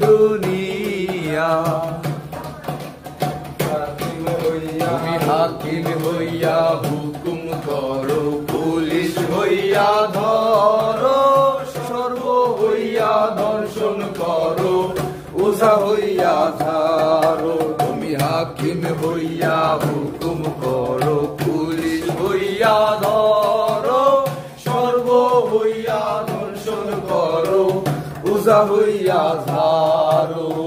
দুনিয়া তুমি হাকিম হইয়া হুকুম করো, পুলিশ হইয়া ধরো, সর্ব হইয়া দর্শন করো, ওঝা হইয়া ধারো। তুমি হাকিম হইয়া হুকুম করো, পুলিশ হইয়া ধরো, সর্ব হইয়া দর্শন করো, ওঝা হইয়া ধারো।